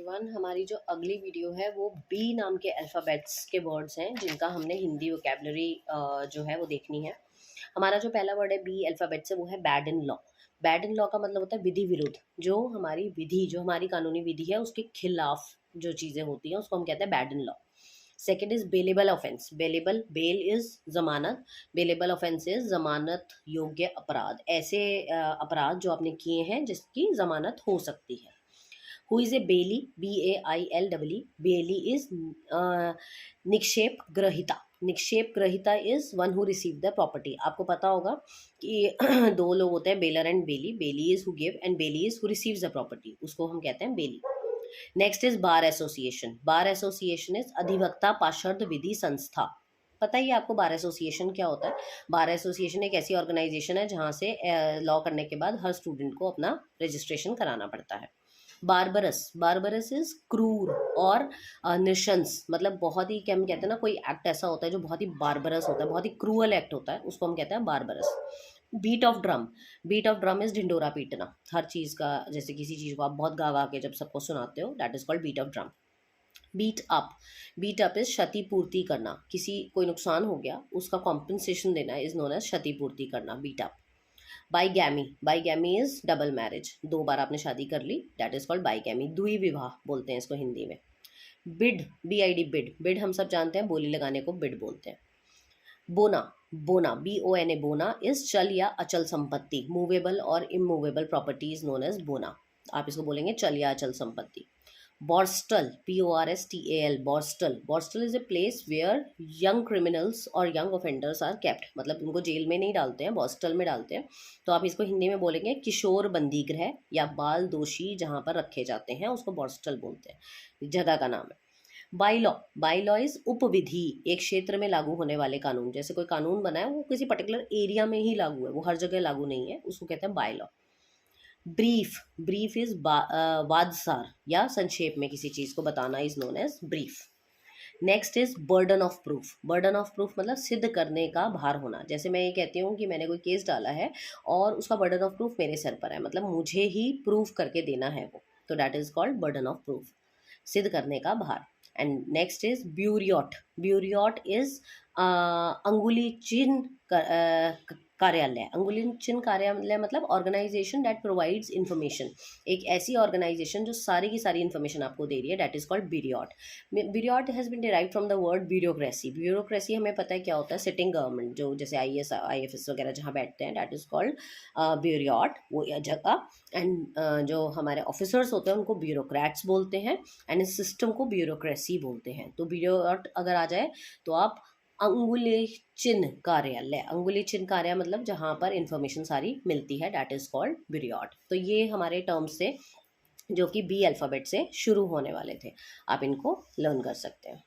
Everyone. हमारी जो अगली वीडियो है वो बी नाम के अल्फ़ाबेट्स के वर्ड्स हैं जिनका हमने हिंदी वोकेबलरी जो है वो देखनी है। हमारा जो पहला वर्ड है बी अल्फ़ाबेट से वो है bad in law. Bad in law का मतलब होता है विधि विरुद्ध। जो हमारी विधि, जो हमारी कानूनी विधि है उसके खिलाफ जो चीज़ें होती हैं उसको हम कहते हैं bad in law. Second is bailable offence. Bailable, bail is जमानत, बेलेबल ऑफेंस इज जमानत योग्य अपराध। ऐसे अपराध जो आपने किए हैं जिसकी जमानत हो सकती है। Who is a bailee, BAIL, bailee is निक्षेप ग्रहिता। निक्षेप ग्रहिता is one who receive the property. आपको पता होगा कि दो लोग होते हैं, bailor and bailee. Bailee is who give and bailee is who receives the property, उसको हम कहते हैं bailee. Next is bar association. Bar association is अधिवक्ता पार्षद विधि संस्था। पता ही है आपको बार एसोसिएशन क्या होता है। बार एसोसिएशन एक ऐसी ऑर्गेनाइजेशन है जहाँ से लॉ करने के बाद हर स्टूडेंट को अपना रजिस्ट्रेशन कराना पड़ता है। बारबरस, बारबरस इज क्रूर और नृशंस, मतलब बहुत ही, क्या हम कहते हैं ना, कोई एक्ट ऐसा होता है जो बहुत ही बारबरस होता है, बहुत ही क्रूअल एक्ट होता है, उसको हम कहते हैं barbarous. Beat of drum. Beat of drum is ढिंडोरा पीटना। हर चीज़ का, जैसे किसी चीज़ को आप बहुत गा गा के जब सबको सुनाते हो, that is called beat of drum. Beat up. Beat up is क्षतिपूर्ति करना। किसी कोई नुकसान हो गया उसका कॉम्पनसेशन देना इज नोन एज क्षतिपूर्ति करना, beat up. Bigamy. Bigamy is double marriage. दो बार आपने शादी कर ली, दैट इज कॉल्ड बाईगैमी। द्वि विवाह बोलते हैं इसको हिंदी में। Bid, BID, bid. बिड हम सब जानते हैं, बोली लगाने को बिड बोलते हैं। बोना। बोना, BONA, बोना इज चल या अचल संपत्ति। मूवेबल और immovable property is known as bona. आप इसको बोलेंगे चल या अचल संपत्ति। Borstal, BORSTAL, borstal. Borstal is a place where young criminals और यंग ऑफेंडर्स आर केप्ट। मतलब उनको जेल में नहीं डालते हैं, बोर्स्टल में डालते हैं। तो आप इसको हिंदी में बोलेंगे किशोर बंदी गृह या बाल दोषी जहाँ पर रखे जाते हैं, उसको बोर्स्टल बोलते हैं, जगह का नाम है। Bylaw. Bylaw is उपविधि, एक क्षेत्र में लागू होने वाले कानून। जैसे कोई कानून बना है वो किसी पर्टिकुलर एरिया में ही लागू है, वो हर जगह लागू नहीं है, उसको कहते हैं bylaw. Brief. Brief is वादसार या संक्षेप में किसी चीज़ को बताना is known as brief. Next is burden of proof. Burden of proof मतलब सिद्ध करने का भार होना। जैसे मैं ये कहती हूँ कि मैंने कोई केस डाला है और उसका बर्डन ऑफ प्रूफ मेरे सर पर है, मतलब मुझे ही प्रूफ करके देना है वो, तो that is called burden of proof, सिद्ध करने का भार। And next is bureau. Bureau is अंगुली चिन्ह कार्यालय। अंगुली चिन्ह कार्यालय मतलब ऑर्गेनाइजेशन दैट प्रोवाइड्स इन्फॉर्मेशन। एक ऐसी ऑर्गेनाइजेशन जो सारी की सारी इन्फॉर्मेशन आपको दे रही है, that is called bureau. Bureau has been derived from the word bureaucracy. Bureaucracy हमें पता है क्या होता है, सिटिंग गवर्नमेंट, जो जैसे IAS IFS वगैरह जहाँ बैठते हैं, दैट इज कॉल्ड ब्यूरियोट, वो जगह। एंड जो हमारे ऑफिसर्स होते हैं उनको ब्यूरोक्रेट्स बोलते हैं, एंड इस सिस्टम को ब्यूरोक्रेसी बोलते हैं। तो ब्यूरोट अगर आ जाए तो आप अंगुली चिन्ह कार्यालय। अंगुली चिन्ह कार्यालय मतलब जहाँ पर इंफॉर्मेशन सारी मिलती है, दैट इज कॉल्ड ब्यूरोट। तो ये हमारे टर्म्स से जो कि बी अल्फ़ाबेट से शुरू होने वाले थे, आप इनको लर्न कर सकते हैं।